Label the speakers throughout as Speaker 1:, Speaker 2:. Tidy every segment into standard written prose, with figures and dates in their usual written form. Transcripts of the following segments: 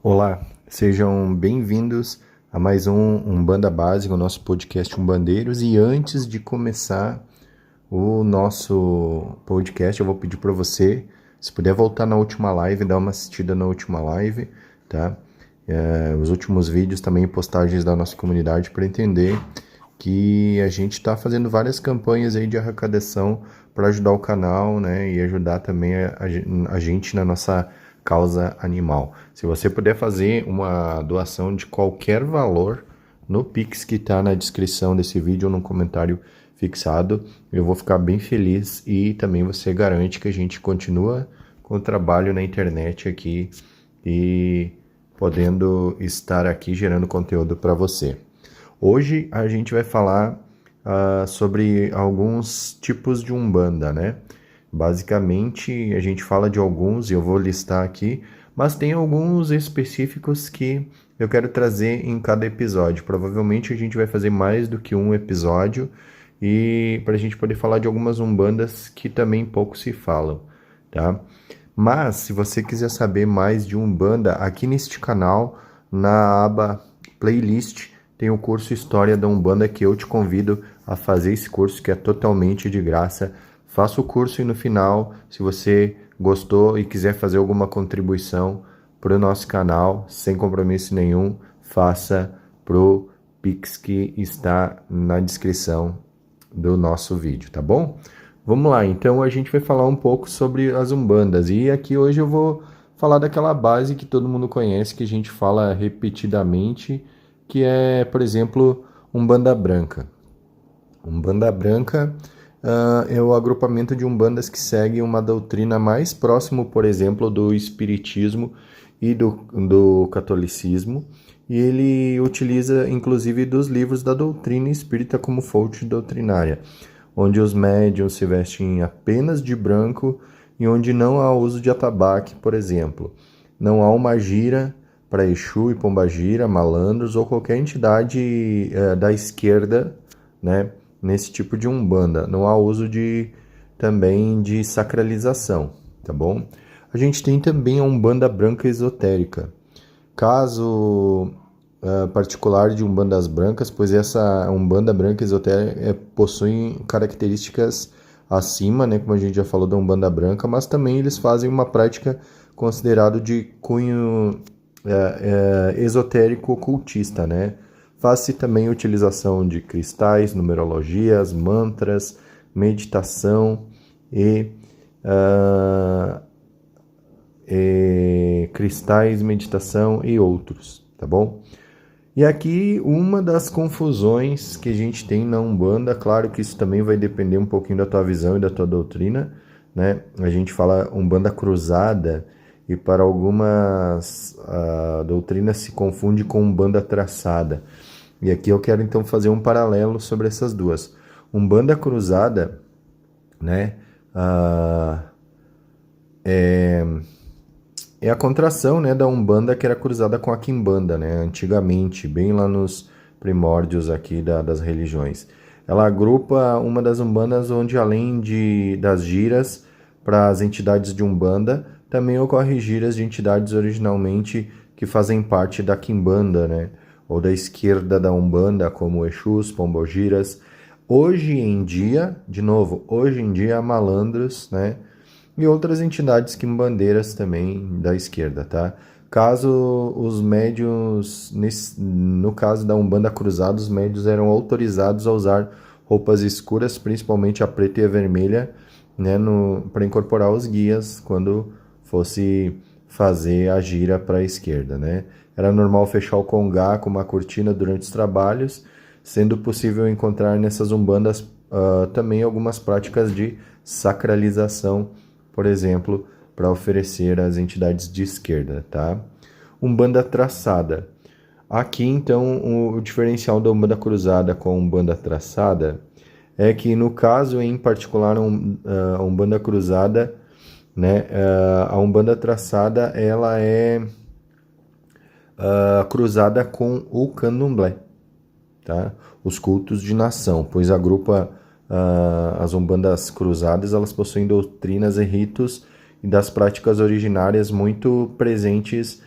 Speaker 1: Olá, sejam bem-vindos a mais um Umbanda Básica, o nosso podcast Umbandeiros. E antes de começar o nosso podcast, eu vou pedir para você, se puder voltar na última live, dar uma assistida na última live, tá? Os últimos vídeos também, postagens da nossa comunidade, para entender que a gente está fazendo várias campanhas aí de arrecadação para ajudar o canal, né? E ajudar também a gente na nossa causa animal. Se você puder fazer uma doação de qualquer valor no Pix que está na descrição desse vídeo ou no comentário fixado, eu vou ficar bem feliz e também você garante que a gente continua com o trabalho na internet aqui e podendo estar aqui gerando conteúdo para você. Hoje a gente vai falar sobre alguns tipos de Umbanda, né? Basicamente, a gente fala de alguns e eu vou listar aqui, mas tem alguns específicos que eu quero trazer em cada episódio. Provavelmente a gente vai fazer mais do que um episódio e para a gente poder falar de algumas Umbandas que também pouco se falam, tá? Mas, se você quiser saber mais de Umbanda, aqui neste canal, na aba Playlist, tem o curso História da Umbanda que eu te convido a fazer esse curso que é totalmente de graça. Faça o curso e no final, se você gostou e quiser fazer alguma contribuição para o nosso canal, sem compromisso nenhum, faça pro Pix que está na descrição do nosso vídeo, tá bom? Vamos lá, então a gente vai falar um pouco sobre as Umbandas. E aqui hoje eu vou falar daquela base que todo mundo conhece, que a gente fala repetidamente, que é, por exemplo, Umbanda Branca. Umbanda Branca é o agrupamento de umbandas que segue uma doutrina mais próximo, por exemplo, do espiritismo e do catolicismo, e ele utiliza, inclusive, dos livros da doutrina espírita como fonte doutrinária, onde os médiuns se vestem apenas de branco e onde não há uso de atabaque, por exemplo. Não há uma gira para Exu e Pombagira, malandros ou qualquer entidade da esquerda, né? Nesse tipo de umbanda. Não há uso também de sacralização, tá bom? A gente tem também a Umbanda Branca Esotérica. Caso particular de Umbandas Brancas, pois essa Umbanda Branca Esotérica possui características acima, né, como a gente já falou da Umbanda Branca, mas também eles fazem uma prática considerada de cunho esotérico ocultista, né? Faz-se também utilização de cristais, numerologias, mantras, meditação cristais, meditação e outros, tá bom? E aqui uma das confusões que a gente tem na Umbanda, claro que isso também vai depender um pouquinho da tua visão e da tua doutrina, né? A gente fala Umbanda cruzada e para algumas doutrinas se confunde com Umbanda traçada. E aqui eu quero então fazer um paralelo sobre essas duas. Umbanda cruzada, né, é a contração, né, da Umbanda que era cruzada com a Quimbanda, né, antigamente, bem lá nos primórdios aqui das religiões. Ela agrupa uma das Umbandas onde, além das giras para as entidades de Umbanda, também ocorrem giras de entidades originalmente que fazem parte da Quimbanda, né, ou da esquerda da Umbanda, como Exus, Pombogiras. Hoje em dia, de novo, hoje em dia há malandros, né? E outras entidades quimbandeiras também da esquerda, tá? Caso os médiuns, no caso da Umbanda Cruzada, os médiuns eram autorizados a usar roupas escuras, principalmente a preta e a vermelha, né? Para incorporar os guias quando fosse fazer a gira para a esquerda, né? Era normal fechar o congá com uma cortina durante os trabalhos, sendo possível encontrar nessas umbandas também algumas práticas de sacralização, por exemplo, para oferecer às entidades de esquerda, tá? Umbanda traçada. Aqui, então, o diferencial da Umbanda cruzada com a Umbanda traçada é que, no caso, em particular, a Umbanda cruzada, né, a Umbanda traçada, ela é cruzada com o candomblé, tá? Os cultos de nação, pois agrupa as umbandas cruzadas, elas possuem doutrinas e ritos e das práticas originárias muito presentes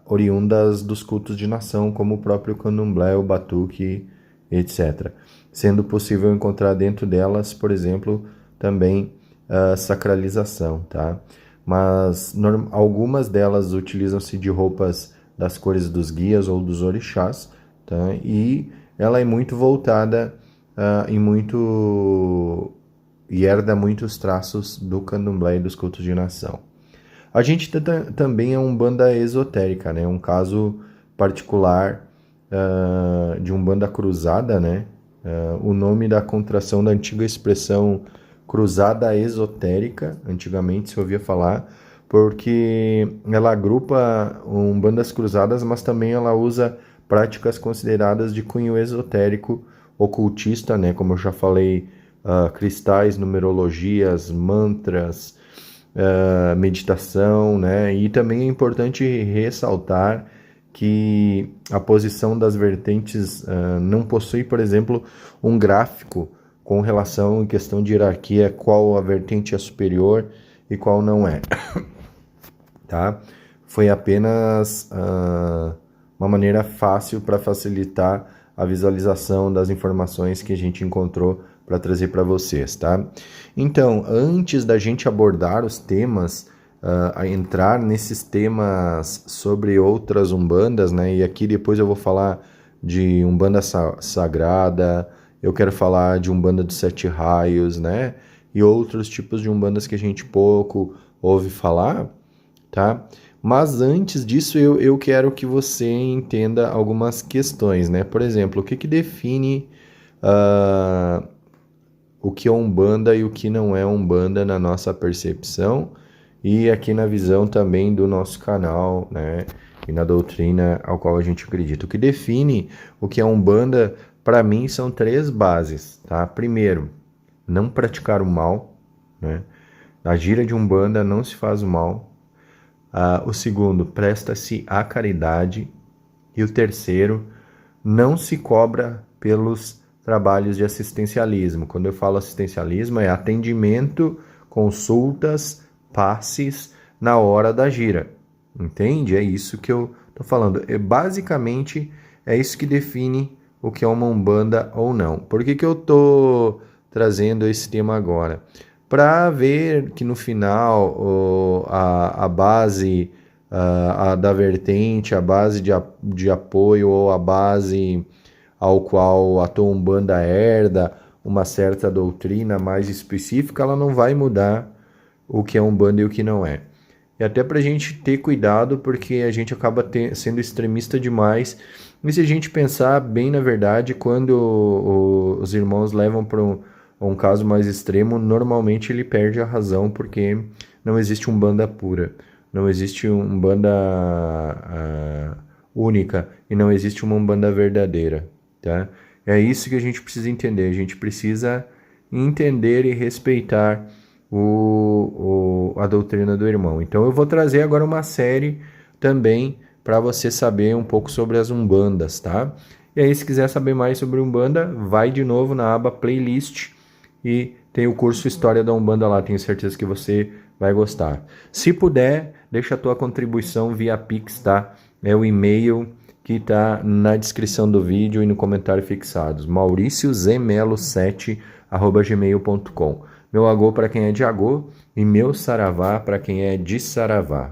Speaker 1: oriundas dos cultos de nação, como o próprio candomblé, o batuque, etc. Sendo possível encontrar dentro delas, por exemplo, também sacralização, tá? Mas algumas delas utilizam-se de roupas das cores dos guias ou dos orixás, tá? E ela é muito voltada e herda muitos traços do candomblé e dos cultos de nação. A gente também é uma umbanda esotérica, né? Um caso particular de umbanda cruzada, né? O nome da contração da antiga expressão cruzada esotérica, antigamente se ouvia falar, porque ela agrupa umbandas cruzadas, mas também ela usa práticas consideradas de cunho esotérico, ocultista, né? Como eu já falei, cristais, numerologias, mantras, meditação, né? E também é importante ressaltar que a posição das vertentes não possui, por exemplo, um gráfico com relação em questão de hierarquia, qual a vertente é superior e qual não é, tá? Foi apenas uma maneira fácil para facilitar a visualização das informações que a gente encontrou para trazer para vocês, tá? Então, antes da gente abordar os temas, a entrar nesses temas sobre outras umbandas, né? E aqui depois eu vou falar de umbanda sagrada, eu quero falar de umbanda dos 7 raios, né? E outros tipos de umbandas que a gente pouco ouve falar, tá? Mas antes disso, eu quero que você entenda algumas questões, né? Por exemplo, o que define o que é umbanda e o que não é umbanda na nossa percepção e aqui na visão também do nosso canal, né? E na doutrina ao qual a gente acredita. O que define o que é umbanda, para mim, são 3 bases, tá? Primeiro, não praticar o mal, né? Na gira de umbanda não se faz o mal. O segundo, presta-se à caridade. E o terceiro, não se cobra pelos trabalhos de assistencialismo. Quando eu falo assistencialismo, é atendimento, consultas, passes na hora da gira. Entende? É isso que eu estou falando. Basicamente, é isso que define o que é uma umbanda ou não. Por que eu estou trazendo esse tema agora? Para ver que no final a base da vertente, a base de apoio ou a base ao qual a tua umbanda herda uma certa doutrina mais específica, ela não vai mudar o que é umbanda e o que não é. E até para a gente ter cuidado, porque a gente acaba sendo extremista demais. E se a gente pensar bem, na verdade, quando os irmãos levam para um caso mais extremo, normalmente ele perde a razão, porque não existe umbanda pura, não existe umbanda única e não existe uma umbanda verdadeira, tá? É isso que a gente precisa entender. A gente precisa entender e respeitar a doutrina do irmão. Então eu vou trazer agora uma série também para você saber um pouco sobre as umbandas, tá? E aí, se quiser saber mais sobre Umbanda, vai de novo na aba Playlist e tem o curso História da Umbanda lá. Tenho certeza que você vai gostar. Se puder, deixa a tua contribuição via Pix, tá? É o e-mail que está na descrição do vídeo e no comentário fixados. mauriciozemelo7@gmail.com. Meu agô para quem é de agô e meu saravá para quem é de saravá.